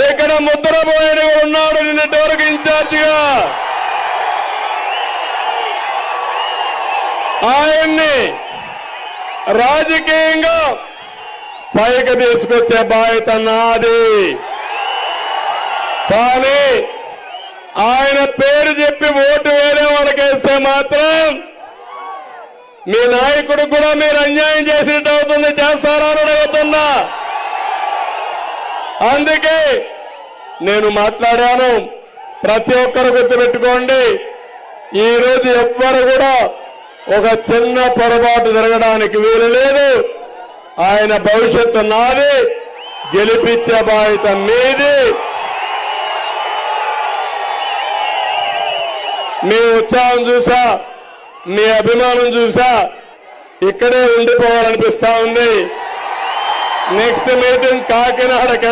ఇక్కడ ముద్రబోయిన ఉన్నాడు నిన్నటి వరకు ఇన్ఛార్జిగా. ఆయన్ని రాజకీయంగా పైకి తీసుకొచ్చే బాధ్యత నాది. కానీ ఆయన పేరు చెప్పి ఓటు వేరే వాళ్ళకేస్తే మాత్రం మీ నాయకుడు కూడా మీరు అన్యాయం చేసినట్టు అవుతుంది. చేస్తారా అని అడుగుతున్నా. అందుకే నేను మాట్లాడాను. ప్రతి ఒక్కరు గుర్తుపెట్టుకోండి, ఈ రోజు ఎవ్వరు కూడా ఒక చిన్న పొరపాటు జరగడానికి వీలు లేదు. ఆయన భవిష్యత్తు నాది, గెలిపించే బాధ్యత మీది. మీ ఉత్సాహం చూసా, మీ అభిమానం చూసా ఇక్కడే ఉండిపోవాలనిపిస్తా ఉంది. Next meeting కాకినాడకి